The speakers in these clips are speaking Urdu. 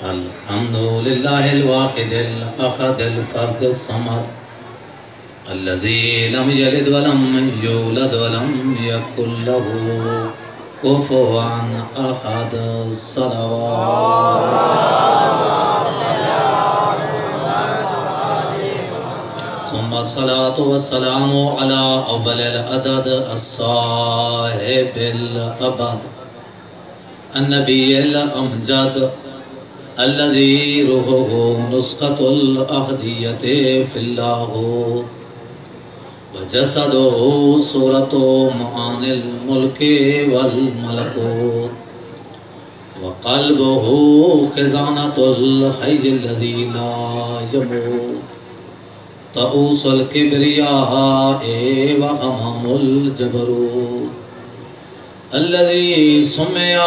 الحمد لله الواحد الأحد الفرد الصمد الذي لم يلد ولم يولد ولم يكن له كفوا أحد. الصلوات ثم الصلاة والسلام على أول العدد الصاحب الأبد النبي الأمجد الذي روحه نسخة الأحدية في اللاهوت وجسده صورة معاني الملك والملكوت وقلبه خزانة الحي الذي لا يموت طاووس الكبرياء وغمام الجبروت الذي سمي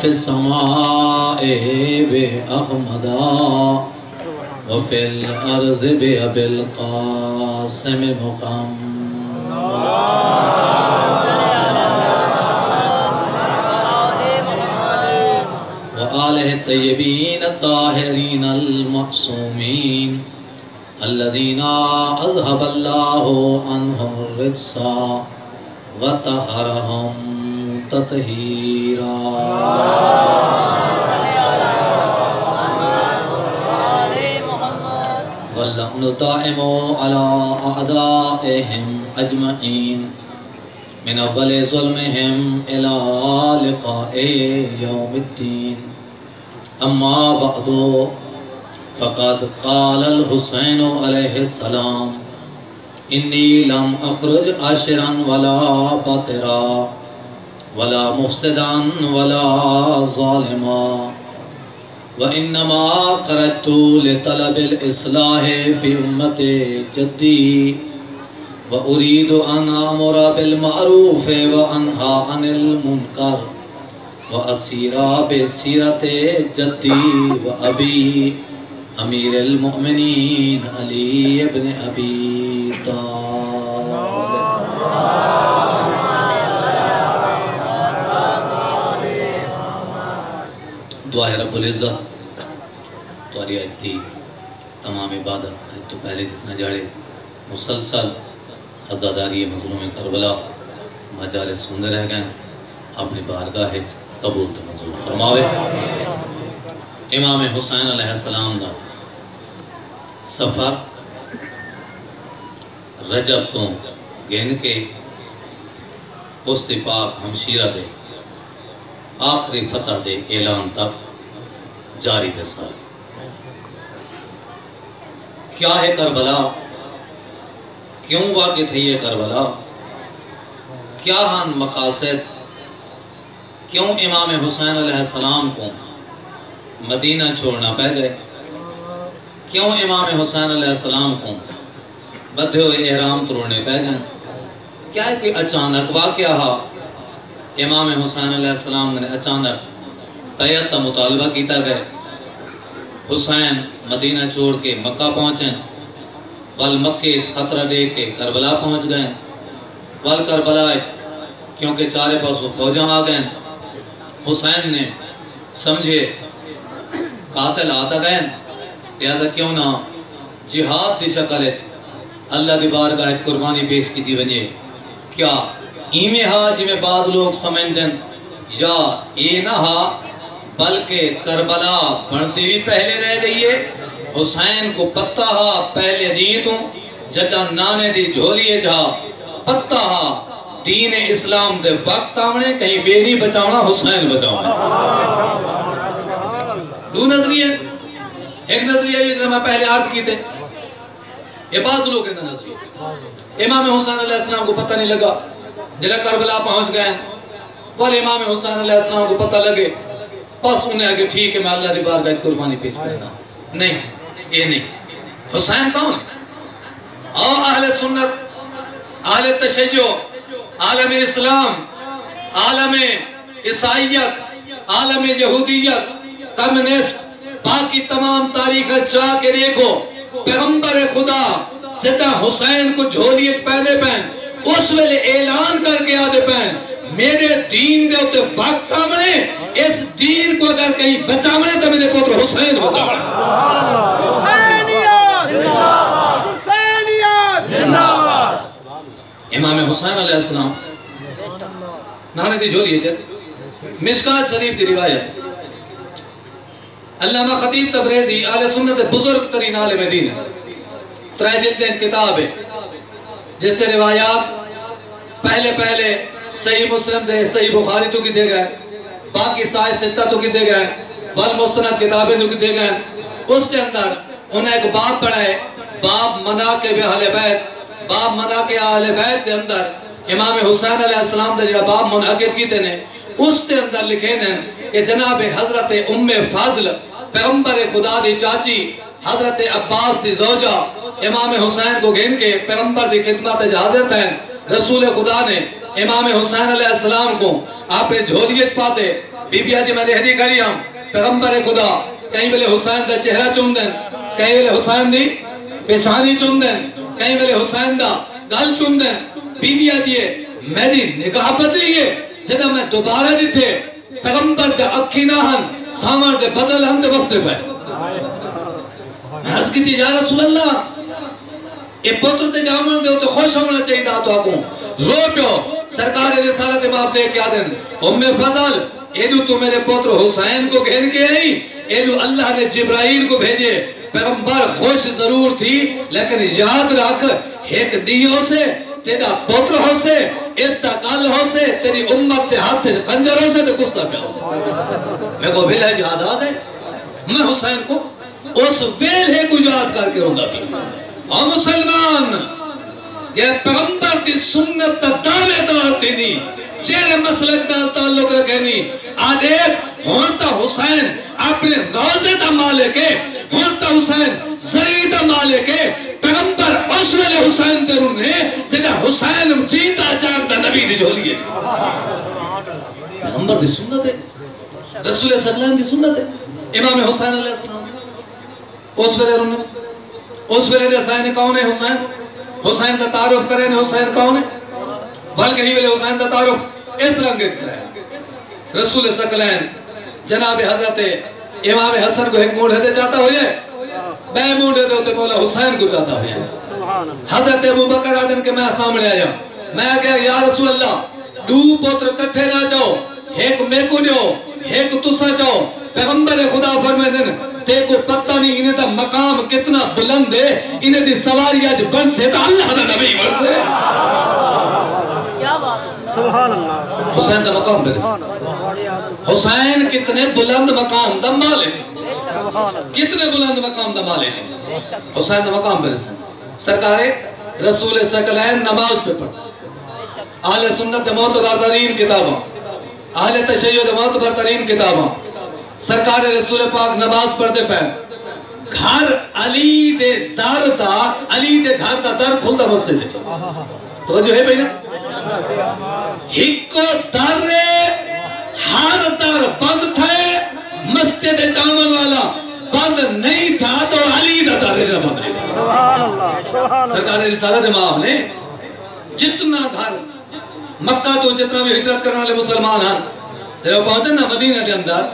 في السماء بأحمدا وفي الأرض بأبي القاسم محمد وآله الطيبين الطاهرين المعصومين الذين أذهب الله عنهم الرجس وطهرهم تطهيرا. واللعن دائم على أعدائهم أجمعين من أول ظلمهم إلى لقاء يوم الدين. أما بعد فقد قال الحسين عليه السلام إني لم أخرج عاشرا ولا باطرا ولا مفسدا ولا ظالما وإنما خرجت لطلب الإصلاح في أمة جدي وأريد أن أمر بالمعروف وأنهى عن المنكر وأسير بسيرة جدي وأبي أمير المؤمنين علي بن أبي طالب. دعا ہے رب العزت تمہاری آیت تھی تمام عبادت آیت تو پہلے جتنا جاڑے مسلسل عزاداری مظلوم کربلا مجالس سندر رہ گئے اپنی بارگاہ قبول تے منظور فرماوے. امام حسین علیہ السلام دا سفر رجب تو گن کے اس دی پاک ہمشیرہ دے آخری فتح دے اعلان تک جاری دے سارے. کیا ہے کربلا؟ کیوں واقع تھی یہ کربلا؟ کیا ہن مقاصد؟ کیوں امام حسین علیہ السلام کو مدینہ چھوڑنا پہ گئے؟ کیوں امام حسین علیہ السلام کو بدھے ہوئے احرام توڑنے پہ گئے؟ کیا ہے کہ اچانک واقعہ ہا امام حسین علیہ السلام نے اچانک بیعت کا مطالبہ کیتا گئے. حسین مدینہ چھوڑ کے مکہ پہنچیں وال مکہ خطرہ دے کے کربلا پہنچ گئے وال کربلا کیونکہ چارے پاسوں فوجاں آ گئے. حسین نے سمجھے قاتل آتا گئے لہذا کیوں نہ جہاد دی شکل اللہ دی بارگاہ قربانی پیش کی دی ونجے. کیا ایمیں ہا جی میں بعض لوگ سمجھ دیں یا اے نہ ہا بلکہ کربلا بڑھتی بھی پہلے رہ گئی ہے. حسین کو پتہ ہا پہلے دین تو جدہ نانے دی جھولیے جہا پتہ ہا دین اسلام دے وقت آمنے کہیں بے نہیں بچاؤنا حسین بچاؤنا. دو نظریہ ایک نظریہ یہ جو میں پہلے عرض کی تھے یہ بعض لوگ ہیں نظریہ. امام حسین علیہ السلام کو پتہ نہیں لگا جلہ کربلا پہنچ گئے اور امام حسین علیہ السلام کو پتہ لگے بس انہیں آگے ٹھیک ہے میں اللہ دی بارگاہ قربانی پیش کرنا. نہیں یہ نہیں. حسین کون ہے؟ اور اہل سنت اہل تشیع عالم اسلام عالم عیسائیت عالم یہودیت کمیونسٹ باقی تمام تاریخ چاہ کے دیکھو پیغمبر خدا جدہ حسین کو جھولیت پہنے پہن اس ویلے اعلان کر کے آدھے پہن میرے دین دے ہوتے وقت آمنے اس دین کو اگر کہیں بچاونے تو میرے پوتر حسین بچاونے. امام حسین علیہ السلام نانے دی جولی ہے مشکات شریف دی روایت. علامہ خطیب تبریزی آل سنت بزرگ ترین عالم دین ہے. 3 جلدیں کتاب ہے جس سے روایات پہلے صحیح مسلم دے صحیح بخاری تو کی دے گئے, باقی صحیح ستہ تو کی دے گئے, والمستند کتابیں تو کی دے گئے. اس کے اندر انہیں ایک باب پڑھا ہے, باب مناقب اہل بیت. باب مناقب اہل بیت کے اندر امام حسین علیہ السلام دے جڑا باب منعقد کیتے نے اس کے اندر لکھے ہیں کہ جناب حضرت ام فاضل پیغمبر خدا دی چاچی حضرت عباس دی زوجہ امام حسین کو گھن کے پیغمبر دی خدمت حاضر تھے. رسول خدا نے امام حسین علیہ السلام کو آپ نے جھولیت پاتے بی بی آدھی میں دہدی کری ہم پیغمبر خدا کہیں بلے حسین دا چہرہ چون دیں, کہیں بلے حسین دی پیشانی چون دیں, کہیں بلے حسین دا گل چون دیں. بی بی آدھی ہے میں دی نکاح پتی ہے جنہا میں دوبارہ نٹھے پیغمبر دے اکھی نہ ہن سامر دے بدل ہن دے بستے پہ. میں عرض کی تھی یا رسول اللہ اے پتر تے جامن دے تو خوش ہونا چاہیے دا تو آکوں رو پیو. سرکار رسالت ماں دے کیا دن ام فضل ایدو تو میرے پتر حسین کو گھن کے آئی, ایدو اللہ نے جبرائیل کو بھیجے. پیغمبر خوش ضرور تھی لیکن یاد رکھ ایک دیوں سے تیرا پتر ہو سے اس تا کال ہو سے تیری امت تے ہاتھ خنجر ہو سے تے کستا پہ ہو سے. میں کو ویلہ یاد آ گئے میں حسین کو اس ویلہ کو یاد کر کے روندا پی. اور مسلمان یہ پیغمبر دی سنت تا دعوے دار تھی نہیں چیرے مسلک دا تعلق رکھے نہیں. آدھیک ہونتا حسین اپنے روزے دا مالک ہے, ہونتا حسین زری دا مالک ہے. پیغمبر اس ویلے حسین دے رونے جگہ حسین جیتا جاگ دا نبی دی جھولی ہے. پیغمبر دی سنت ہے, رسول صلی اللہ علیہ وسلم دی سنت ہے. امام حسین علیہ السلام اس ویلے رونے, اس ویلے حسین کون ہے؟ حسین حسین دا تعارف کریں حسین کون ہے بلکہ ہی ویلے حسین دا تعارف اس رنگت کریں. رسول سکلین جناب حضرت امام حسن کو ایک موڑے دے چاہتا ہو جائے, بے موڑے دے ہوتے مولا حسین کو چاہتا ہو جائے. حضرت ابو بکر آدن کے میں سامنے آیا, میں کہا یا رسول اللہ دو پتر کٹھے نہ جاؤ, ایک میں کو جاؤ ایک تسا جاؤ. پیغمبر خدا فرمائے دن تے کو پتہ نہیں انہیں تا مقام کتنا بلند ہے, انہیں دی سواری آج بن سے تا اللہ دا نبی بن سے. سبحان اللہ. حسین دا مقام بن سے, حسین کتنے بلند مقام دا مالک, کتنے بلند مقام دا مالک. حسین دا مقام بن سے سرکار رسول سکلین نماز پہ پڑھتا, اہل سنت معتبر ترین کتاباں, اہل تشیع معتبر ترین کتاباں. سرکار رسول پاک نماز پڑھتے پہ گھر علی دے در دا, علی دے گھر دا در کھلتا مسجد ہے. توجہ ہے بھئی نا, ہکو در ہر در بند تھے, مسجد جامن والا بند نہیں تھا تو علی دا در جا بند نہیں تھا. سرکار رسالت امام نے جتنا گھر مکہ تو جتنا بھی ہجرت کرنے والے مسلمان ہیں جب پہنچے نا مدینہ کے اندر,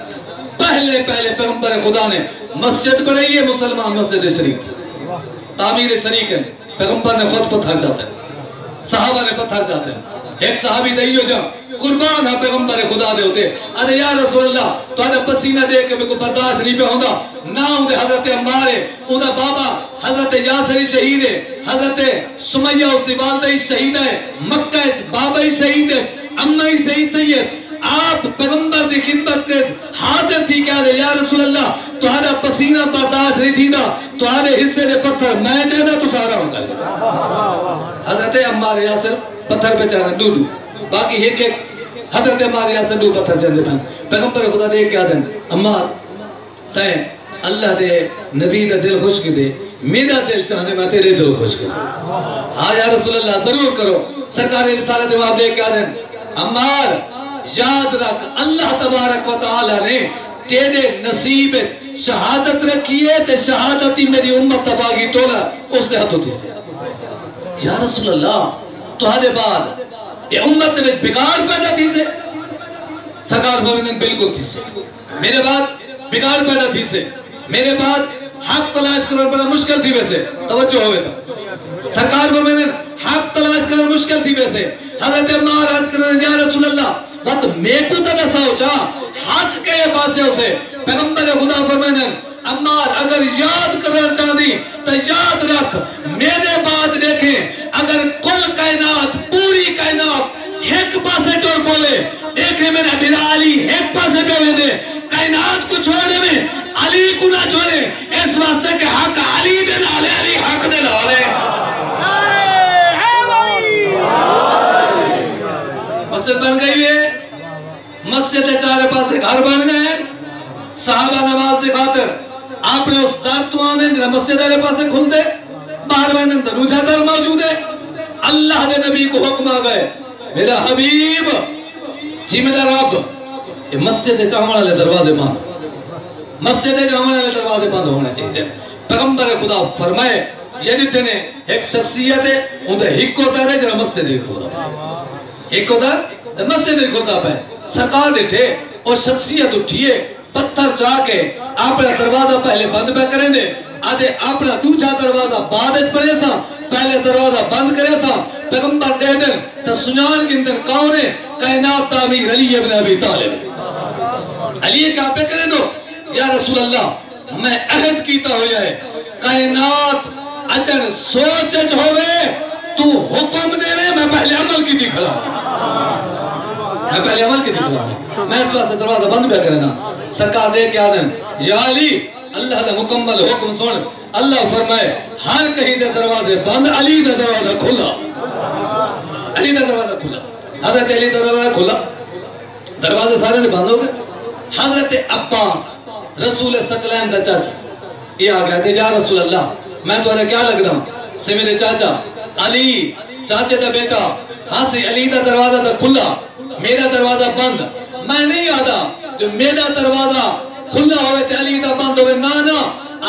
پہلے پیغمبر خدا نے مسجد بنائی ہے, مسلمان مسجد شریف تعمیر شریک ہے. پیغمبر نے خود پتھر چاہتے ہیں, صحابہ نے پتھر چاہتے ہیں. ایک صحابی دائیو جا قربان ہے پیغمبر خدا دے ہوتے, ارے یا رسول اللہ تو آنے پسینہ دے کے میں کو برداشت نہیں پہ ہوندہ. ناؤں دے حضرت عمار ہے, اندہ بابا حضرت یاسری شہید ہے, حضرت سمیہ اس دی والدہ شہید ہے, مکہ بابا شہید ہے, امہ شہید ہے. آپ پیغمبر دی خدمت کے حاضر تھی کیا دے, یا رسول اللہ تو آنے پسینہ برداشت نہیں تھی دا, تو آنے حصے دے پتھر میں چاہتا تو سارا ہوں کر گیا. حضرت عمار یاسر پتھر پہ چاہنا دو, باقی ایک حضرت عمار یاسر دو پتھر چاہتے پہن. پیغمبر خدا دے کیا دیں عمار تائیں اللہ دے نبی دا دل خوش کی دے, میرا دل چاہنے میں تیرے دل خوش کی دے. ہاں یا رسول اللہ ضرور کرو. سرکار رسالت امام دے کیا دیں عمار یاد رکھ اللہ تبارک و تعالی نے تیرے نصیبت شہادت رکھی ہے, تے شہادتی میری امت تباگی تولا اس دے ہاتھوں تھی سے. یا رسول اللہ تو ہرے بعد یہ امت میں بگاڑ پیدا تھی سے. سرکار فرمائیں بالکل تھی سے میرے بعد بگاڑ پیدا تھی سے میرے بعد حق تلاش کرنا بڑا مشکل تھی ویسے توجہ ہوئے تھا سرکار فرمائیں حق تلاش کرنا مشکل تھی ویسے حضرت عمار عرض کرنے یا رسول اللہ بات میں کو تا دسا ہو چاہ حق کے پاسے اسے پیغمبر خدا فرمائیں عمار اگر یاد کرنا چاہ دی تو یاد رکھ میرے بعد دیکھیں اگر کل کائنات پوری کائنات ایک پاسے ٹور بولے دیکھیں میرا میرا علی ایک پاسے پہ ہوئے دے کائنات کو چھوڑے میں علی کو نہ چھوڑے اس واسطے کہ حق علی دے نالے علی حق دے نالے مسجد بن گئی ہے مسجد چارے پاسے گھر بن گئے ہیں صحابہ نماز سے خاطر آپ نے اس در تو آنے جنہا مسجد علیہ پاسے کھل دے باہر بینن در روجہ در موجود ہے اللہ دے نبی کو حکم آ گئے میرا حبیب جی میرا رب یہ مسجد چاہمن علیہ دروازے بند مسجد چاہمن علیہ دروازے بند ہونے چاہیے پیغمبر خدا فرمائے یہ ڈٹھے نے ایک شخصیت ہے اندھے ہکو در ہے جنہا مسجد کھلتا ہکو در مسجد کھلتا پہ سرکار ڈٹھے اور شخصیت اٹھیے پتھر چاہ کے اپنا دروازہ پہلے بند پہ کریں دے آدھے اپنا دوچہ دروازہ بعدت پڑے سا پہلے دروازہ بند کرے سا پیغمبر دے دن تا سنان کندن کونے کائنات تعمیر علی ابن ابی طالب علی کیا پہ کرے دو یا رسول اللہ میں عہد کیتا ہو جائے کائنات اگر سوچ ہوئے تو حکم دے میں پہلے عمل کی تھی کھڑا میں پہلے عمل کی تھی کھڑا میں اس واسطے دروازہ بند پہ کرنا سرکار دے کیا دن یا علی اللہ دا مکمل حکم سن اللہ فرمائے ہر کہیں دے دروازے بند علی دا دروازہ کھلا علی دا دروازہ کھلا حضرت علی دا دروازہ کھلا دروازے سارے دے بند ہو گئے حضرت عباس رسول ثقلین دا چاچا یہ آ گیا دے یا رسول اللہ میں تو انہیں کیا لگ رہا سے میرے چاچا علی چاچے دا بیٹا ہاں سے علی دا دروازہ دا کھلا میرا دروازہ بند میں نہیں آدھا جو میرا دروازہ کھلا ہوئے تے علی دا بند ہوئے نانا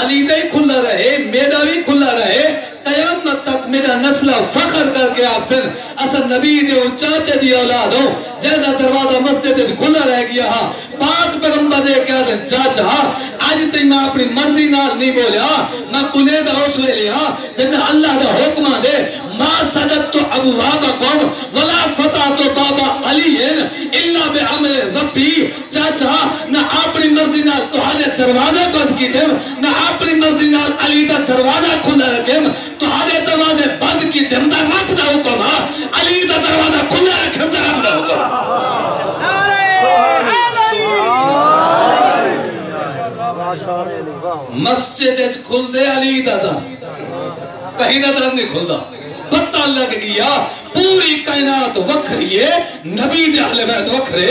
علی دا ہی کھلا رہے میرا بھی کھلا رہے قیامت تک میرا نسل فخر کر کے اکثر اصل نبی دے و چاچے دی اولاد ہو جیدہ دروازہ مسجد کھلا رہ گیا ہاں پاک پیغمبر دے کیا دن چاچا آج تک میں اپنی مرضی نال نہیں بولیا میں پنے دا حوصلے لیا جنہ اللہ دا حکمہ دے ما صدت تو ابوابکم ولا فتح تو بابا علی اللہ بے عمل ربی چاچا نہ اپنی مرضی نال تو ہانے دروازہ بند کی دے نہ اپنی مرضی نال علی دا دروازہ کھلا رکھے تو ہانے دروازے بند کی دے دا رب دا حکم علی دا دروازہ کھلا رکھے دا رب دا حکم مسجد کھل دے علی دا دا کہیں دا دا نہیں کھل دا پتہ لگ گیا پوری کائنات وکھری ہے نبی دے اہل بیت وکھرے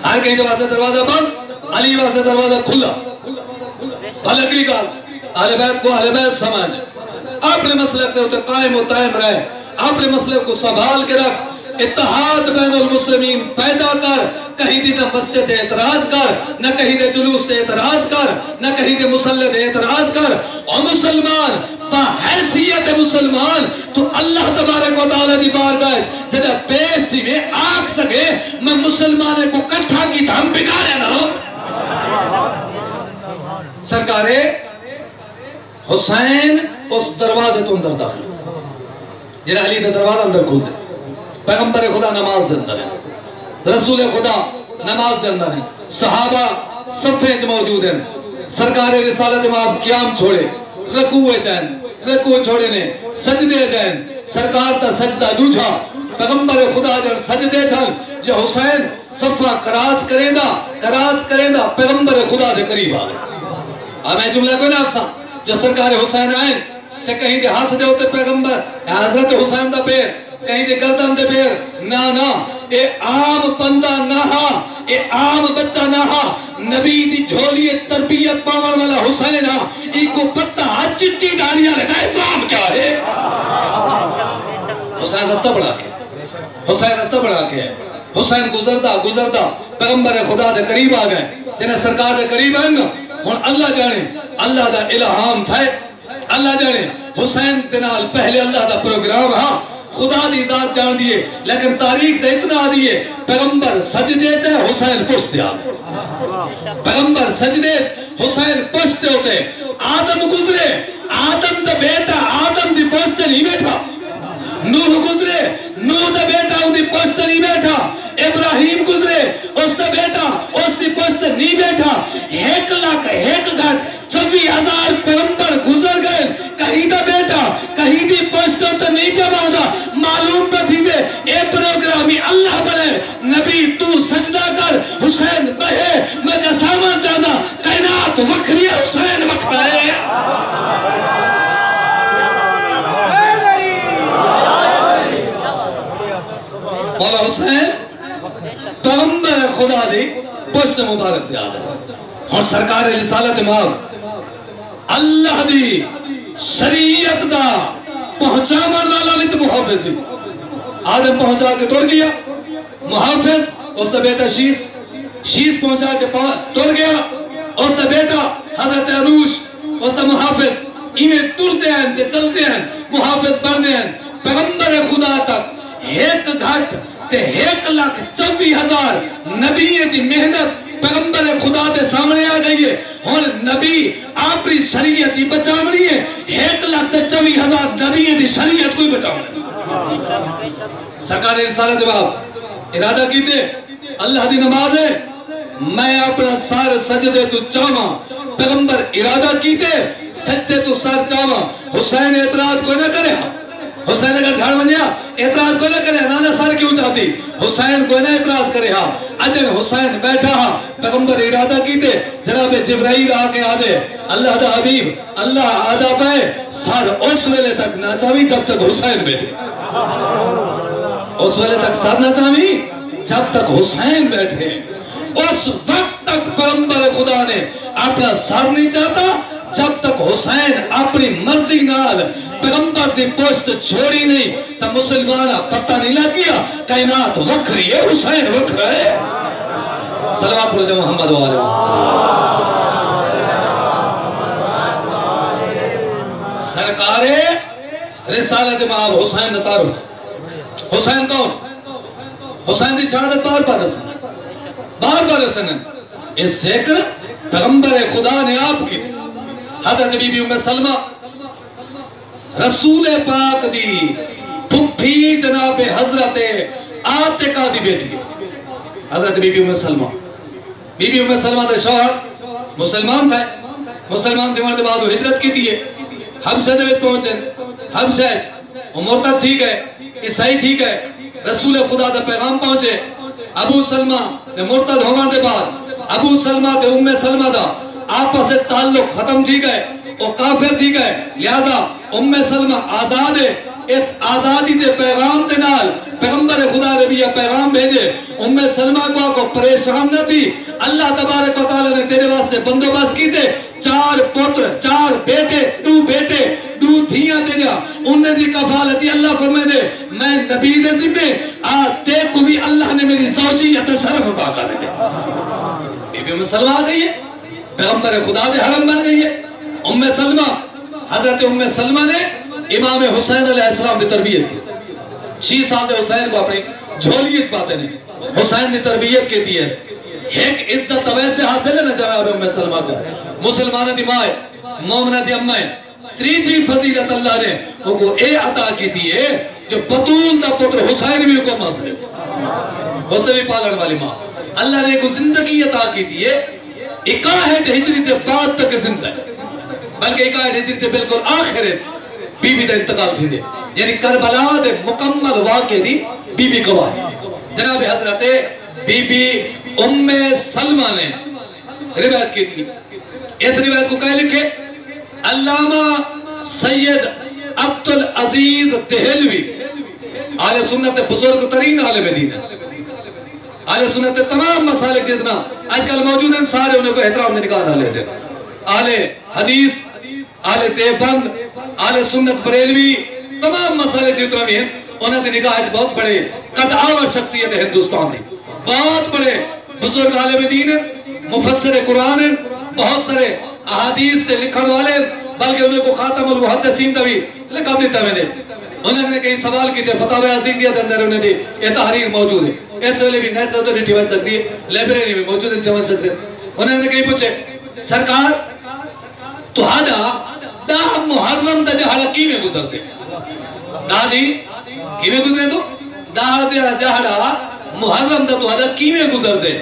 ہر کہیں دروازہ بند علی واسطے دروازہ کھلا بھل اگلی گال اہل بیت کو اہل بیت سمجھ اپنے مسئلے کے ہوتے قائم و تائم رہے اپنے مسئلے کو سنبھال کے رکھ اتحاد بین المسلمین پیدا کر کہیں دی نہ مسجد اعتراض کر نہ کہیں دے جلوس دے اعتراض کر نہ کہیں دے مسلح دے اعتراض کر اور مسلمان با حیثیت مسلمان تو اللہ تبارک و تعالی دی بارگاہ جدہ پیش تھی میں آگ سکے میں مسلمانے کو کٹھا کی دھم بگاڑے نہ سرکارے حسین اس دروازے تو اندر داخل جنہ علی دا دروازہ اندر کھل دے پیغمبر خدا نماز دے اندر ہے رسول خدا نماز دے اندر ہے صحابہ صفحے موجود ہیں سرکار رسالت امام قیام چھوڑے رکوع چین رکوع چھوڑے نے سجدے جائیں سرکار تا سجدہ دوجھا پیغمبر خدا جن سجدے چھن یہ حسین صفحہ کراس کریں دا پیغمبر خدا دے قریب آگئے میں جملہ کوئی نہ افسا جو سرکار حسین آئیں تے کہیں دے ہاتھ دے ہوتے پیغمبر حضرت حسین دا پیر کہیں دے گردن دے پیر نا اے عام بندہ نہا اے عام بچہ نہا نبی دی جھولی تربیت پاور والا حسین ایک کو پتہ چٹی داریاں لگا احترام کیا ہے حسین رستہ بڑھا کے حسین گزرتا پیغمبر خدا دے قریب آ گئے جنہیں سرکار دے قریب آئیں ہون اللہ جانے اللہ دا الہام تھے اللہ جانے حسین دنال پہلے اللہ دا پروگرام ہاں خدا دی ذات جان دیے لیکن تاریخ دے اتنا دیے پیغمبر سجدے چاہے حسین پشتے آگے پیغمبر سجدے حسین پشتے ہوتے آدم گزرے آدم دا بیٹا آدم دی پشتے نہیں بیٹھا نوح گزرے نوح دا بیٹا ان دی پشتے نہیں بیٹھا ابراہیم گزرے اس دا بیٹا اس دی پشتے نہیں بیٹھا 1,24,000 پیغمبر گزر گئے کہیں دا بیٹا کہیں دی پشتوں تو نہیں پہ باندھا معلوم پہ تھی دے اے پروگرامی اللہ بنے نبی تو سجدہ کر حسین بہے میں نسامان چاہتا کائنات وکھری حسین وکھرائے مولا حسین پیغمبر خدا دی پشت مبارک دیا دے اور سرکار رسالت امام اللہ دی شریعت دا پہنچا مرنالا بھی تو محافظ بھی آدم پہنچا کے ٹر گیا محافظ اس دا بیٹا شیس پہنچا کے ٹر گیا اس دا بیٹا حضرت انوش اس دا محافظ انہیں ٹرتے ہیں تے چلتے ہیں محافظ بڑھنے ہیں پیغمبر خدا تک ایک گھٹ تے 1,24,000 نبی دی محنت پیغمبر خدا دے سامنے آ گئی ہے اور نبی اپنی شریعت ہی بچاونی ہے 1,24,000 نبی دی شریعت کوئی بچاونی ہے سرکار رسالت باب ارادہ کیتے اللہ دی نماز ہے میں اپنا سار سجدے تو چاہاں پیغمبر ارادہ کیتے سجدے تو سار چاہاں حسین اعتراض کوئی نہ کرے حسین اگر جھاڑ بنیا اعتراض کو نہ کرے نانا سار کیوں چاہتی حسین کو نہ اعتراض کرے ہاں اجن حسین بیٹھا ہاں پیغمبر ارادہ کیتے جناب جبرائیل آکے آدھے اللہ دا حبیب اللہ آدھا پائے سار اس ویلے تک نہ چاہوی جب تک حسین بیٹھے اس ویلے تک سار نہ چاہوی جب تک حسین بیٹھے اس وقت تک پیغمبر خدا نے اپنا سار نہیں چاہتا جب تک حسین اپنی مرضی نال پیغمبر دی پوست چھوڑی نہیں تا مسلمانہ پتہ نہیں لگ گیا کائنات وکھری ہے حسین وکھرا ہے صلوات پر جو محمد و آلہ سرکار رسالت امام حسین نتارو حسین کون حسین دی شہادت بار بار رسنن اس ذکر پیغمبر خدا نے آپ کی حضرت بی بی ام سلمہ رسول پاک دی پھپھی جناب حضرت آتقہ دی بیٹی ہے حضرت بی بی ام سلمہ دے شوہر مسلمان تھا مسلمان دی مرد بعد ہجرت کی تھی حبشہ دے وچ پہنچے حبشہ مرتد ٹھیک ہے عیسائی ٹھیک ہے رسول خدا دا پیغام پہنچے ابو سلمہ دے مرتد ہونے دے بعد ابو سلمہ دے ام سلمہ دا آپس سے تعلق ختم ٹھیک ہے وہ کافر ٹھیک ہے لہذا ام سلمہ آزاد ہے اس آزادی دے پیغام دے نال پیغمبر خدا نے بھی یہ پیغام بھیجے ام سلمہ کو پریشان نہ تھی اللہ تبارک و تعالی نے تیرے واسطے بندوبست کی تھے 4 پتر 4 بیٹے 2 دھیاں دے جا انہیں دی کفالتی اللہ فرمائے دے میں نبی دے ذمہ آتے کو بھی اللہ نے میری زوجیت شرف عطا کر دے بی بی ام سلمہ آ گئی ہے پیغمبر خدا دے حرم بن گئی ہے ام سلمہ حضرت ام سلمہ نے امام حسین علیہ السلام دی تربیت کی 6 سال دے حسین کو اپنی جھولیت پاتے نے حسین دی تربیت کی تھی ہے ایک عزت ویسے حاصل ہے نا جناب ام سلمہ کو مسلمانہ دی ماں مومنہ دی امہ تیسری فضیلت اللہ نے وہ کو اے عطا کی تھی ہے جو بطول دا پتر حسین بھی کو ماں سرے اسے بھی پالن والی ماں اللہ نے کو زندگی عطا کی تھی ہے 61 ہجری دے بعد تک زندہ ہے بلکہ 61 ہجری دے بالکل آخرت بی بی دا انتقال تھی دے یعنی کربلا دے مکمل واقع دی بی بی گواہ جناب حضرت بی بی ام سلمہ نے روایت کی تھی اس روایت کو کہہ لکھے علامہ سید عبدالعزیز دہلوی اہل سنت بزرگ ترین عالم دین ہے اہل سنت تمام مسالک جتنا آج کل موجود ہیں سارے انہیں کو احترام نے نکال ڈالے تھے اہل حدیث اہل دیوبند اہل سنت بریلوی تمام مسالک جتنا بھی ہیں انہیں دی نگاہ بہت بڑے قطعاور شخصیت ہے ہندوستان دی بہت بڑے بزرگ عالم دین مفسر قرآن بہت سارے احادیث تے لکھن والے بلکہ انہیں کو خاتم المحدثین دا بھی لقب دیتا میں دے انہوں نے کئی سوال کی تھے فتاوی عزیزیہ دے اندر انہیں دی یہ تحریر موجود ہے اس ویلے بھی نیٹ تو ڈٹھی بن سکتی ہے لائبریری میں موجود ہے بن سکتے انہوں نے کئی پوچھے سرکار تو ہاڈا دا محرم دا جہاڑا کی میں گزرتے دا دی کی میں گزرے تو دا جہاڑا محرم دا تو ہاڈا کی میں گزرتے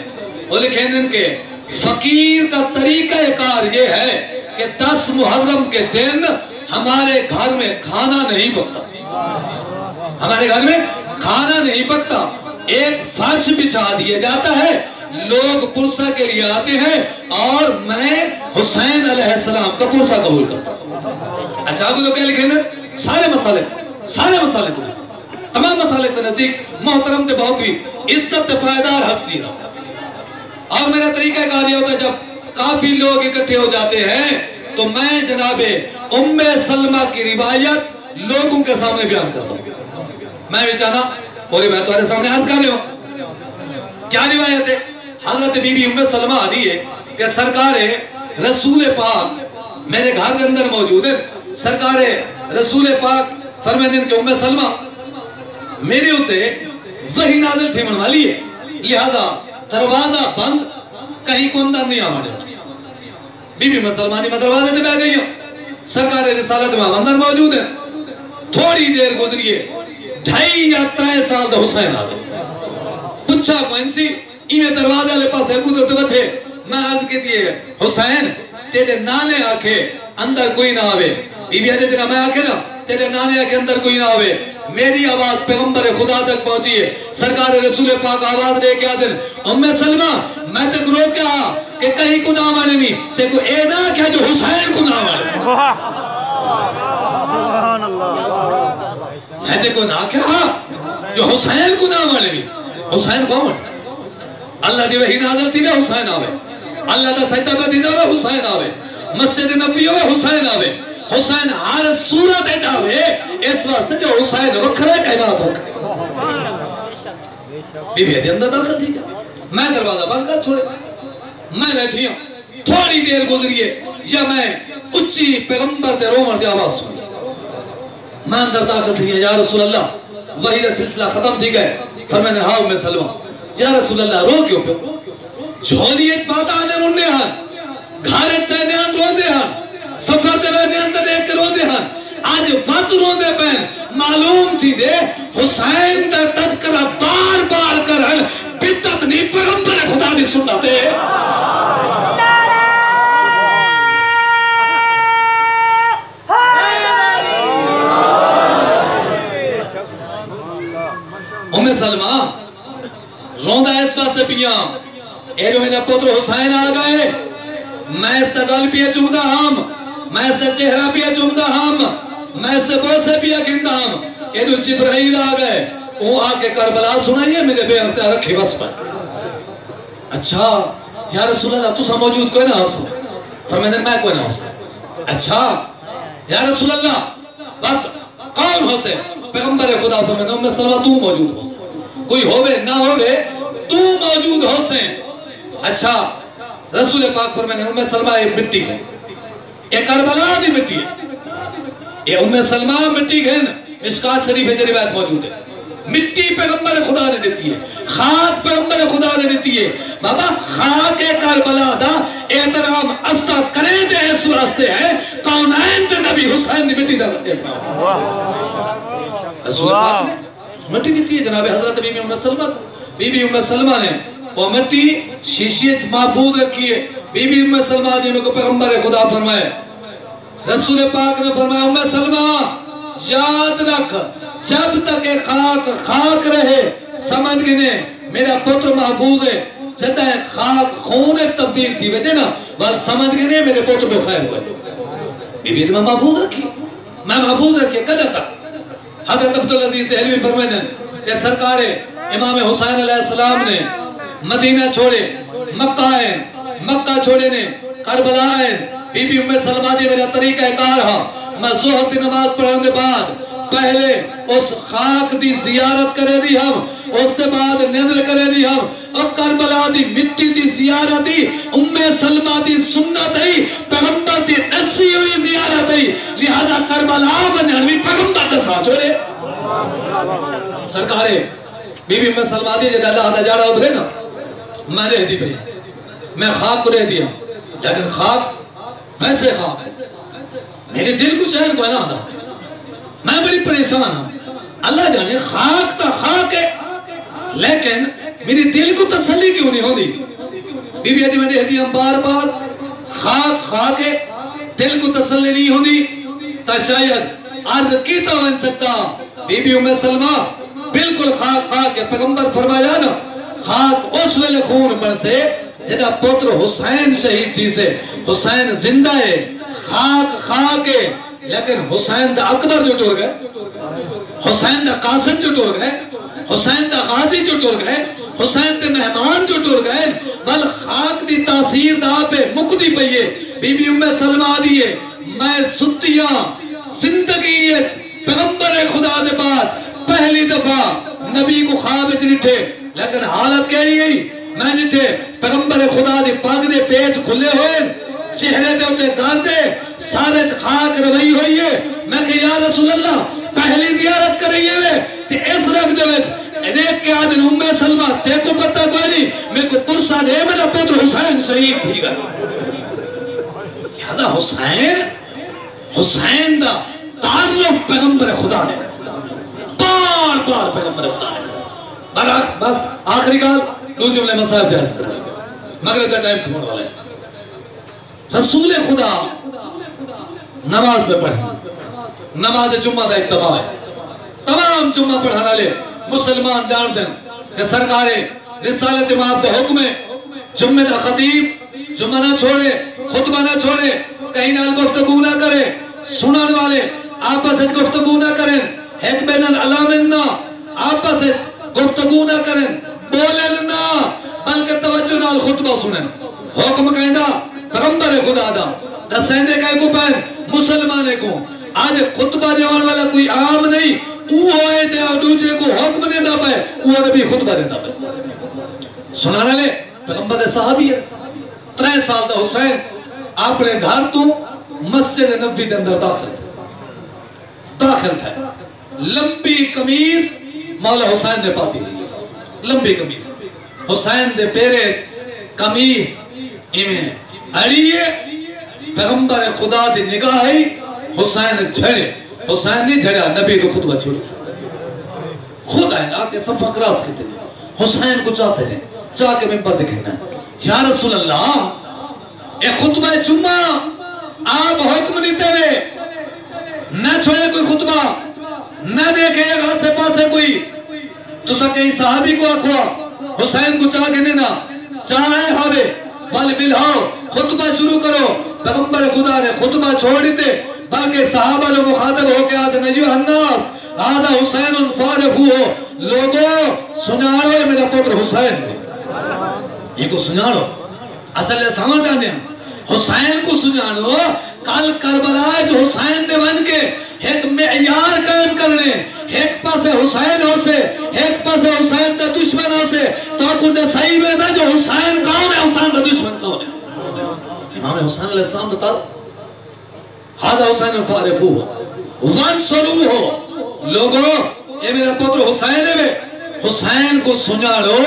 وہ لکھیں دن کے فقیر کا طریقہ کار یہ ہے کہ 10 محرم کے دن ہمارے گھر میں کھانا نہیں پکتا ہمارے گھر میں کھانا نہیں پکتا ایک فرش بچھا دیا جاتا ہے لوگ پرسہ کے لیے آتے ہیں اور میں حسین علیہ السلام کا پرسہ قبول کرتا ہوں اچھا آگو تو کیا لکھیں نا سارے مسالے کو تمام مسالے کو نزدیک محترم تے بہت ہوئی عزت تے پائیدار ہستی رہا اور میرا طریقہ کار یہ ہوتا ہے جب کافی لوگ اکٹھے ہو جاتے ہیں تو میں جناب ام سلمہ کی روایت لوگوں کے سامنے بیان کرتا ہوں میں بھی چاہنا اور میں تمہارے سامنے عرض کر لوں کیا روایت ہے حضرت بی بی ام سلمہ آدھی ہے کہ سرکار رسول پاک میرے گھر کے اندر موجود ہے سرکار رسول پاک فرمائے دن کہ ام سلمہ میرے ہوتے وہی نازل تھی من والی ہے لہذا دروازہ بند کہیں کو اندر نہیں آمانے بی بی مسلمانی میں دروازے نے بیٹھ گئی ہوں سرکار رسالت میں اندر موجود ہے تھوڑی دیر گزریے 2.5 یا 3 سال دا حسین آگئے پچھا کوئی سی ایمیں دروازہ لے پاس ہے کودو تو تھے میں عرض کی دیئے حسین تیرے نانے آکھے اندر کوئی نہ آوے بی بی آدھے تیرا میں آکھے نا تیرے نانے آکھے اندر کوئی نہ آوے میری آواز پیغمبر خدا تک پہنچی ہے سرکار رسول پاک آواز لے کے آدھن ام سلمہ میں تک رو کہا کہ کہیں کو نہ آوانے نہیں تے کو اے نہ کیا جو حسین کو نہ آوانے سبحان اللہ میں تے کو نہ کہا جو حسین کو نہ آوانے نہیں حسین کون اللہ دی وحی نازل تھی میں حسین آوے اللہ دا سجدہ مدینہ میں حسین آوے مسجد نبی میں حسین آوے حسین ہر صورت جاوے اس واسطے جو حسین وکھرے کائنات ہوکے بی بی اندر داخل تھی کیا میں دروازہ بند کر چھوڑے میں بیٹھی ہوں تھوڑی دیر گزریے یا میں اچھی پیغمبر دے رومر دے آواز سنی میں اندر داخل تھی یا رسول اللہ وہی دا سلسلہ ختم تھی گئے فرمائے ہاں ام سلمہ یا رسول اللہ رو کیوں پہ جھولی ایک بات آنے رونے ہاں گھارے چاہنے ہاں رو دے ہاں سفر دے بینے اندر ایک رو دے ہاں آج بات رو دے پہن معلوم تھی دے حسین دا تذکرہ بار بار کرن بدت نہیں پیغمبر خدا دی سنت ہے ام سلمہ روندہ اس واسطے پیاں اے جو میرا پتر حسین آ گئے میں اس گل پیا چمدہ ہم میں اس چہرہ پیا چمدہ ہم میں اس بوسے پیا گندہ ہم اے جو جبرائیل آ گئے وہ آ کے کربلا سنائیے میرے بے اختیار رکھے بس پر اچھا یا رسول اللہ تو سا موجود کوئی نہ ہو سا فرمائے میں کوئی نہ ہو سا اچھا یا رسول اللہ بات کون ہو سے پیغمبر خدا فرمائے ام سلمہ تو موجود ہو سا کوئی ہوئے نہ ہوئے تو موجود ہو سے اچھا رسول پاک فرمائے ام سلمہ یہ مٹی گھن یہ کربلا دی مٹی ہے یہ ام سلمہ مٹی گھن مشکات شریف ہے روایت موجود ہے مٹی پیغمبر خدا نے دیتی ہے خاک پیغمبر خدا نے دیتی ہے بابا خاک کربلا دا احترام اسا کرے دے اس واسطے ہے کونین دے نبی حسین دی مٹی دا احترام رسول پاک نے مٹی دیتی ہے جناب حضرت بی بی ام سلمہ بی بی ام سلمہ نے وہ مٹی شیشیت محفوظ رکھی ہے بی بی ام سلمہ نے کو پیغمبر خدا فرمائے رسول پاک نے فرمایا ام سلمہ یاد رکھ جب تک خاک خاک رہے سمجھ گنے میرا پتر محفوظ ہے جب خاک خون تبدیل تھی ویدے نا بل سمجھ گنے میرے پتر بے خیر ہوئے بی بی میں محفوظ رکھی میں محفوظ رکھی کل تک حضرت عبدالعزیز دہلوی فرمائے کہ سرکار امام حسین علیہ السلام نے مدینہ چھوڑے مکہ آئیں مکہ چھوڑے نے کربلا آئیں بی بی ام سلمہ دی میرا طریقہ کار ہاں میں ظہر دی نماز پڑھنے بعد پہلے اس خاک دی زیارت کرے دی ہم اس کے بعد نظر کرے دی ہم اور کربلا دی مٹی دی زیارت دی ام سلمہ دی سنت ہے پیغمبر دی نسی ہوئی زیارت ہے لہذا کربلا بنیان بھی پیغمبر دسا چھوڑے سرکارے بی بی میں سلمہ دی جدہ اللہ دا جاڑا ابھرے نا میں رہ دی پہ میں خاک کو رہ دیا لیکن خاک ویسے خاک ہے میرے دل کو چین کو نہ آدھا میں بڑی پریشان ہوں اللہ جانے خاک تا خاک ہے لیکن میری دل کو تسلی کیوں نہیں ہو دی بی بی ادھی میں نے ہدی ہم بار بار خاک خاک ہے دل کو تسلی نہیں ہو دی تا شاید عرض کیتا بن سکتا بی بی ام سلمہ بالکل خاک خاک ہے پیغمبر فرمایا نا خاک اس ویلے خون پر سے جنہ پتر حسین شہید تھی سے حسین زندہ ہے خاک خاک ہے لیکن حسین دا اکبر جو ٹور گئے حسین دا قاسم جو ٹور گئے حسین دا غازی جو ٹور گئے حسین دے مہمان جو ٹور گئے بل خاک دی تاثیر دا پہ مکدی پئیے بی بی ام سلمہ دیئے میں ستیاں زندگیت پیغمبر خدا دے بعد پہلی دفعہ نبی کو خواب نٹھے لیکن حالت کہہ رہی میں نٹھے پیغمبر خدا دی پاگ دے پیچ کھلے ہوئے چہرے دے ہوتے دردے سارے خاک روئی ہوئی ہے میں کہ یا رسول اللہ پہلی زیارت کر رہی ہے تے اس رکھ دے ایک کے آدھن ام سلمہ تے کو پتہ کوئی نہیں میں کو پرسا دے میرا پتر حسین شہید تھی گا لہذا حسین دا تعرف پیغمبر خدا نے بار بار پیغمبر خدا نے بس آخری کال دو جملے مسائب دے عرض کرس مغرب دا ٹائم تھمون والے رسول خدا نماز پہ پڑھیں نماز جمعہ دا اتباع ہے تمام جمعہ پڑھانا لے مسلمان ڈار دن کہ سرکارے رسالت امام پہ حکم ہے جمعہ دا خطیب جمعہ نہ چھوڑے خطبہ نہ چھوڑے کہیں نال گفتگو نہ کرے سنن والے آپس گفتگو نہ کریں ایک بین العلامن نہ آپس گفتگو نہ کریں بولن نہ بلکہ توجہ نال خطبہ سنیں حکم کہندہ پیغمبر خدا دا دسیندے کہے کو پہن مسلمانے کو آج خطبہ دیوان والا کوئی عام نہیں او ہوئے جے دوجے کو حکم دے دا پہ وہ نبی خطبہ دے دا پہ سنانا لے پیغمبر صحابی ہے 3 سال دا حسین اپنے گھر تو مسجد نبی دے اندر داخل تھا لمبی قمیص مولا حسین نے پاتی ہے لمبی قمیص حسین دے پیرے قمیص ایمیں اڑیے پیغمبر خدا دی نگاہی حسین جھڑے حسین نہیں جھڑا نبی تو خطبہ چھوڑ خود آئین آکے سب فقراس کہتے ہیں حسین کو چاہتے ہیں چاہ کے ممبر دکھنا ہے یا رسول اللہ اے خطبہ جمعہ آپ حکم نہیں تے نہ چھوڑے کوئی خطبہ نہ دیکھے آسے پاسے کوئی تو سا کہیں صحابی کو آکھوا حسین کو چاہ کے دینا چاہے ہاوے بل ملہو خطبہ شروع کرو پیغمبر خدا نے خطبہ چھوڑ دیتے بلکہ صحابہ جو مخاطب ہو کے آتے نجیو الناس آدھا حسین فارغ ہو لوگو سناڑو ہے میرا پتر حسین ہے یہ کو سناڑو اصل ہے سامر جانے ہیں حسین کو سناڑو کل کربلا جو حسین نے بن کے ایک معیار قائم کرنے ایک پاسے حسین ہو سے ایک پاسے حسین دا دشمن ہو سے تو کو نسائی میں دا جو حسین کون ہے حسین دا دشمن کون ہے امام حسین علیہ السلام بتا حاضر حسین الفارق ہو وانسلو ہو لوگوں یہ میرا پتر حسین ہے حسین کو سناڑو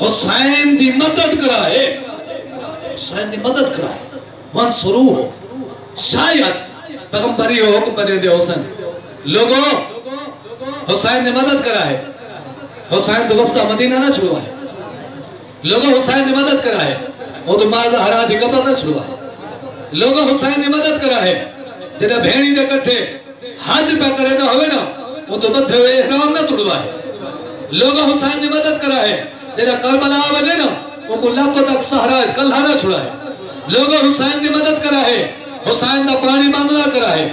حسین دی مدد کرائے حسین دی مدد کرائے وانسلو ہو شاید پیغمبری ہو حکم بنے دے حسین لوگوں حسین نے مدد کرا ہے حسین تو وسطہ مدینہ نہ چھڑوا ہے لوگوں حسین نے مدد کرا ہے وہ تو مازہ حرا دی قبر نہ چھڑوا ہے لوگوں حسین نے مدد کرا ہے جنہیں بھینی دے کٹھے حج پہ کرے نہ ہوئے نا وہ تو بدھے ہوئے احرام نہ توڑوا ہے لوگوں حسین نے مدد کرا ہے جنہیں کربلا بنے نا وہ کو لاکھوں تک سہرا کلہا نہ چھڑا ہے لوگوں حسین نے مدد کرا ہے حسین دا پانی مانگنا کرا ہے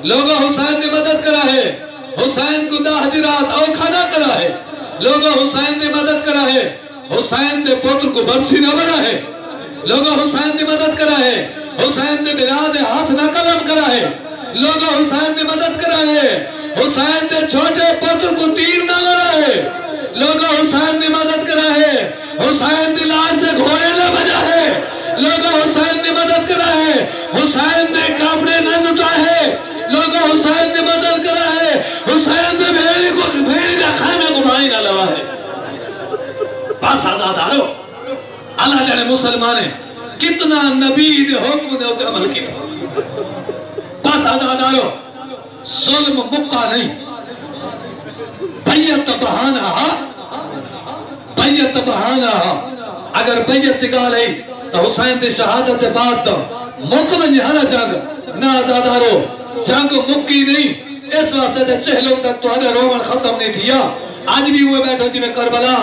لوگوں حسین نے مدد کرا ہے حسین کو داہ دی رات اوکھا نہ کرا ہے لوگوں حسین نے مدد کرا ہے حسین دے پوتر کو برچی نہ بنا ہے لوگوں حسین نے مدد کرا ہے حسین نے براد ہاتھ نہ قلم کرا ہے لوگوں حسین نے مدد کرا ہے حسین نے چھوٹے پوتر کو تیر نہ مرا ہے لوگوں حسین نے مدد کرا ہے حسین نے لاش دے گھوڑے نہ بجا ہے لوگوں حسین نے مدد کرا ہے حسین نے کپڑے نہ لٹا ہے لوگوں حسین نے مدد کرا ہے حسین نے نہ لوا ہے بس آزادارو اللہ جانے مسلمانے کتنا نبی دے حکم دے ہوتے عمل کی تھا بس آزادارو ظلم مکہ نہیں بیعت بہانا اگر بیعت تگال ہے تو حسین دے شہادت دے بعد تو مکمل ہر جنگ نہ آزادارو جنگ مکی نہیں اس واسطے دے چہلوں تک تو ہر رومن ختم نہیں تھیا آج بھی ہوئے بیٹھو جی میں کربلا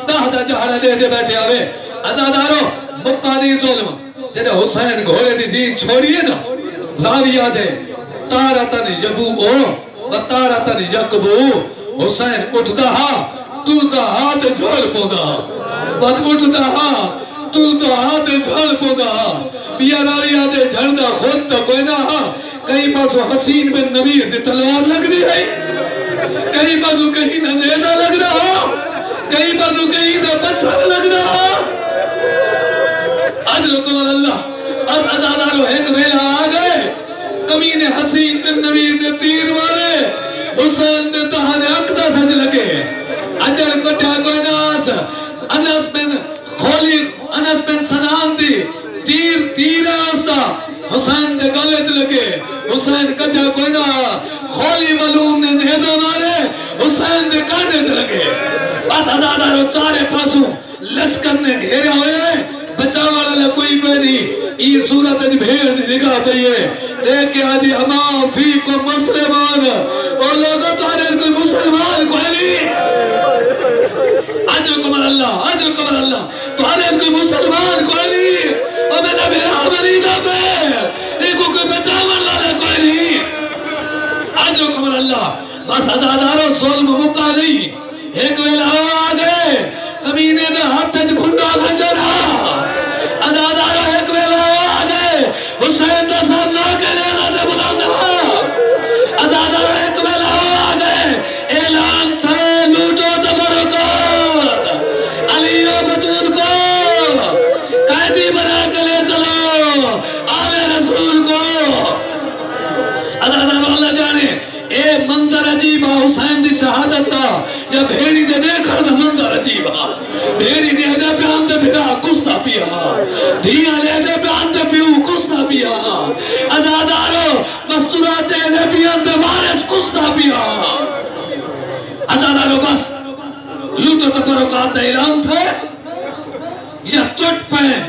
دہ جہاں دے بیٹھے آوے آزادارو مکہ نہیں ظلم جنہیں حسین گھوڑے دی جین چھوڑیے نا راویہ دے تارتن یبوء و تارتن یکبو حسین اٹھ دہا تل دہا دے جھوڑ پودا بد اٹھ دہا تل دہا دے جھوڑ پودا پیا راویہ دے جھڑنا خود تو کوئی نہ ہاں کئی پاسو حسین بن نبیر دی تلوار لگ دی ہے کئی پاسو کہیں نہ نیزہ لگ رہا کئی پاسو کہیں نہ پتھر لگ رہا عدلکم اللہ ازادارو ایک ویلہ آگئے کمین حسین بن نبیر نے تیر مارے حسین نے دہانے اقدہ سج لگے اجل کٹھا کوئی ناس انس بن سنان دی تیر ہے اس دا حسین دے گلت لگے حسین کٹھا کوئی نا خولی ملوم نے نیزہ مارے حسین دے کانڈے لگے بس ازادارو چارے پاسوں لشکر نے گھیرے ہوئے بچا والا لے کوئی نہیں یہ صورت بھیڑ دی نگاہ پہیے دیکھ کے آدھی اما فی کو مسلمان اور لوگوں تو آنے کوئی مسلمان کوئی نہیں عجلکم اللہ تو آنے کوئی مسلمان کوئی نہیں اور میں نے میرا مریدہ پہ ایکو کوئی بچاون والا کوئی نہیں عجلکم اللہ بس ازادارو ظلم مکہ نہیں ایک ویلہ آگئے کمینے دے ہاتھ تج کھنڈا گھنجرہ ازادارو ایک ویلہ آگئے حسین دا سامنا کرے غادے بلاندہ ازادارو ایک ویلہ آگئے اعلان تھا لوٹو تبرکات علی و بطول کو قیدی بنا کے لے چلو آل رسول کو ازادارو اللہ جانے اے منظر عجیب حسین دی شہادت دا یا بھیڑی دے دیکھا دا منظر عجیب بھیڑی دے دے پیان دے بھیڑا کستا پیا دھیا لے دے پیان دے پیو کستا پیا ازادارو مستورات دے دے پیان دے وارس کستا پیا ازادارو بس لوٹو تبرکات دا اعلان تھے یا چٹ پہن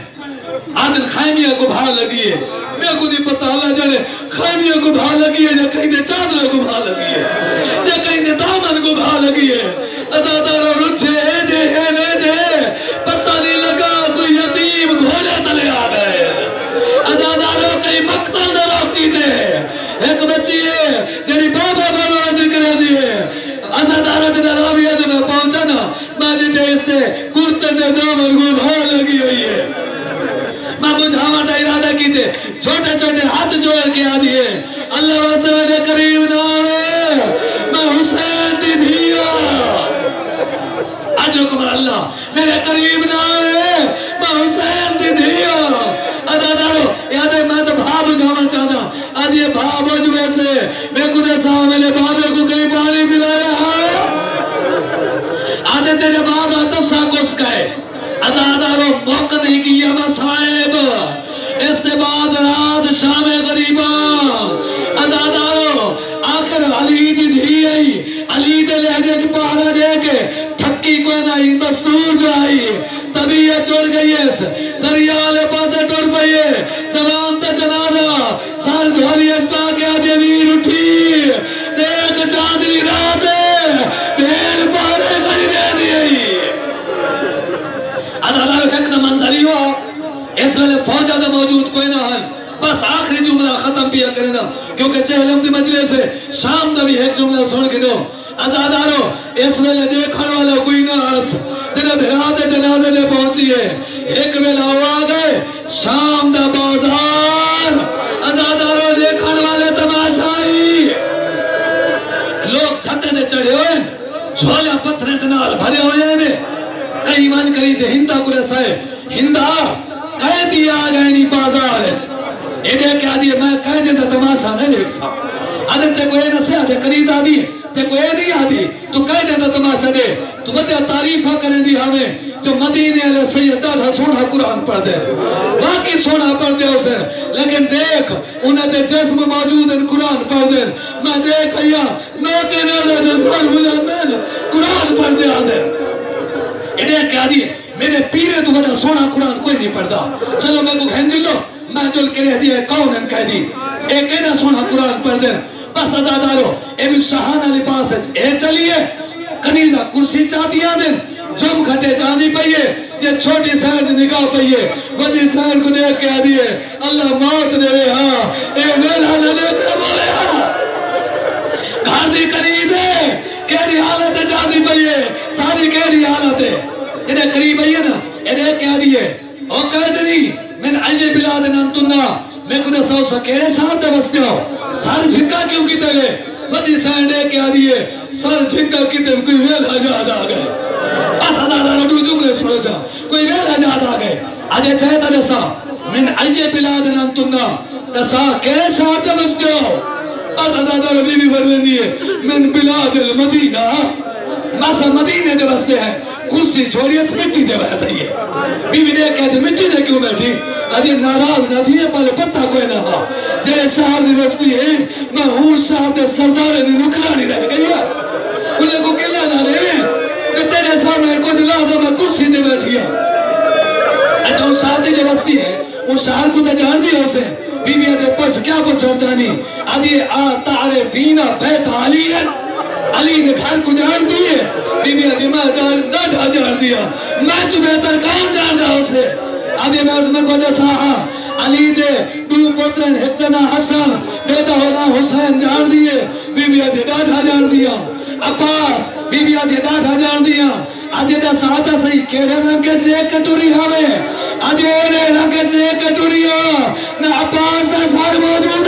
آدن خیمیہ کو بھا لگیے میں کو نہیں پتا اللہ جانے خیمیہ کو بھا لگیے یا کہیں دے چادرہ کو بھا لگیے یا کہیں دے دامن کو بھا لگیے ازادارو رچھے ایجے ہے نیجے پتہ نہیں لگا کوئی یتیم گھوڑے تلے آ گئے ازادارو کئی مقتل دے روکی دے ایک بچی ہے جنہی بابا بابا ذکر دیئے ازادارو دے راویہ دے میں پہنچا نا میں نے اس دے کرتے دے دامن کو بھا لگی ہوئی ہے میں بجھاوا دا ارادہ کی دے چھوٹے چھوٹے ہاتھ جوڑ کے آدھئے اللہ واسطے میرے قریب نہ ہوئے میں حسین دی دھیا عجلکم اللہ میرے قریب نہ ہوئے میں حسین دی دھیا ازادارو یاد ہے میں تو بھا بجھاوا چاہتا آدھئے بھا بجھ ویسے میں کنے ساہ میرے بابے کو کئی پانی پلایا ہے آدھے تیرے بابا تو ساکس کہے ازادارو موقع نہیں کیا مسائب اس کے بعد رات شام غریبان ازادارو آخر علی دی دھی آئی علی دے لہجے کی پہرہ دے کے تھکی کوئی نہیں مستور جو آئی طبیعت جڑ گئی ہے دریالے پاسے ٹوڑ پئیے جوان تا جنازہ سار دھولی اجبا کے آدھے ویر اٹھی دیکھ چاندری رات بھیڑ پہرے کری دے دی ازادارو ایک نہ منظری ہوا اس ویلے فوجہ دا موجود کوئی نہ حل بس آخری جملہ ختم پیا کرے نا کیونکہ چہلم دی مجلس ہے شام دا بھی ایک جملہ سن کے دو ازادارو اس ویلے دیکھن والا کوئی نہ ہس تیرے بھرات جنازے دے پہنچیے ایک ویلہ ہوا گئے شام دا بازار ازادارو دیکھن والے تماشائی لوگ چھتے دے چڑھے ہوئے جھولا پتھرے دنال بھرے ہوئے نے کئی من کری دے ہندہ کو رسائے ہندہ قیدی آگئے نہیں بازار ہے ایڈے کیا دیئے میں قیدی دا تماشا تماشا نہیں دیکھ سا آدھے تے کوئی نہ سے آدھے قریض آدھی ہے تے کوئی نہیں آدھی تو کہہ دینا تماشا دے تو بتے تعریفہ کریں دی ہمیں جو مدینے علیہ سید داڑھا سونا قرآن پڑھ دے باقی سونا پڑھ دے اسے لیکن دیکھ انہیں دے جسم موجود ہیں قرآن پڑھ دے میں دیکھ آیا نوکے نوزے دے سال بجاندے قرآن پڑھ دے آدھے انہیں کیا دیئے میرے پیرے تو بڑا سونا قرآن کوئی نہیں پڑھ دا چلو میں کو گھن جلو میں جل کے رہ دیا کون ان کہہ دی ایک اینا سونا قرآن پڑھ دے بس ازادارو ایک شہانہ لباس ہے ایک چلیے کنیزہ کرسی چاہتی آدھیں جم گھٹے چاندی پئیے یہ چھوٹی سائن نکاح پئیے بڑی سائن کو دیکھ کے آدھیے اللہ موت دے رہے ہاں اے ویلہ نہ دیکھ رہے بولے ہاں گھر دی قریب ہے کہنی حالت ہے چاندی پئیے ساری کہنی حالت ہے انہیں قریب آئیے نا انہیں کہہ دیئے او قیدنی من عجی بلاد انتنا میں کنے سو سکیرے ساتھ بستے ہو سار جھکا کیوں کی تلے بدی سینڈے کیا دیئے سار جھکا کی تلے کوئی ویل آجاد آگئے بس ہزارہ رڈو جملے سنو جا کوئی ویل آجاد آگئے آجے چاہتا نسا من عجی بلاد انتنا نسا کیرے ساتھ بستے ہو بس ہزارہ ربی بھی بروین دیئے من بلاد المدینہ بس مدینے دے بستے ہیں کرسی چھوڑی اس مٹی دے بیٹھا یہ بی بی دیکھ کہتے مٹی دے کیوں بیٹھی آدھی ناراض نہ تھی پہلے پتہ کوئی نہ ہا جنہیں شہر دی رستی ہے میں ہور شاہ دے سردارے دی نکلا نہیں رہ گئی ہے انہیں کو کلہ نہ رہے کہ تیرے سامنے کو دلا دے میں کرسی دے بیٹھی ہے اچھا ان شاہ دی جو رستی ہے ان شہر کو تے جان دی ہو سے بی بی دے پوچھ کیا پوچھا جانی آدھی تعریفینا بیت علی ہے علی نے گھر کو جان دیئے بی بی آدھی میں ڈاڑھا جان دیا میں تو بہتر کون جان دا اسے آدھی میں کو جیسا علی دے دو پترن حکتنا حسن بیٹا ہونا حسین جان دیئے بی بی آدھی ڈاڑھا جان دیا عباس بی بی آدھی ڈاڑھا جان دیا آدھی دا ساتھا سہی کیڑے رنگت لے کٹوری ہمیں آدھی اوڑے رنگت لے کٹوری نہ عباس دا سار موجود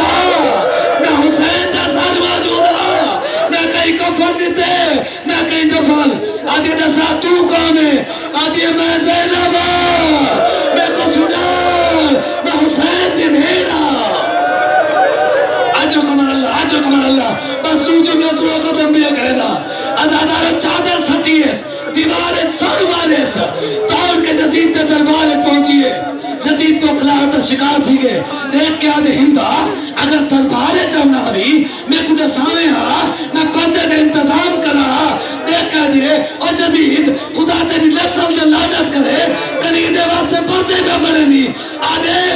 نہ حسین دا سار موجود نہ کہیں کفن دیتے نہ کہیں دفن آدھی دسا تو کون ہے آدھی میں زینب میں کو سنا میں حسین دن ہینا آجو کمال اللہ بس دو جملے سورہ ختم بھی کرنا ازادار چادر سٹیس دیوار ایک سر ماریس توڑ کے جزید تے دربار پہنچیے جزید تو کلاہر شکار تھی گئے دیکھ کے آدھے ہندہ اگر دربارے جمنا ہوئی میں کچھ سامنے میں پردے دے انتظام کرا دیکھ کے دیئے اور جدید خدا تیری لسل دے لعنت کرے کنیدے واسطے پردے میں بڑھے نہیں آدھے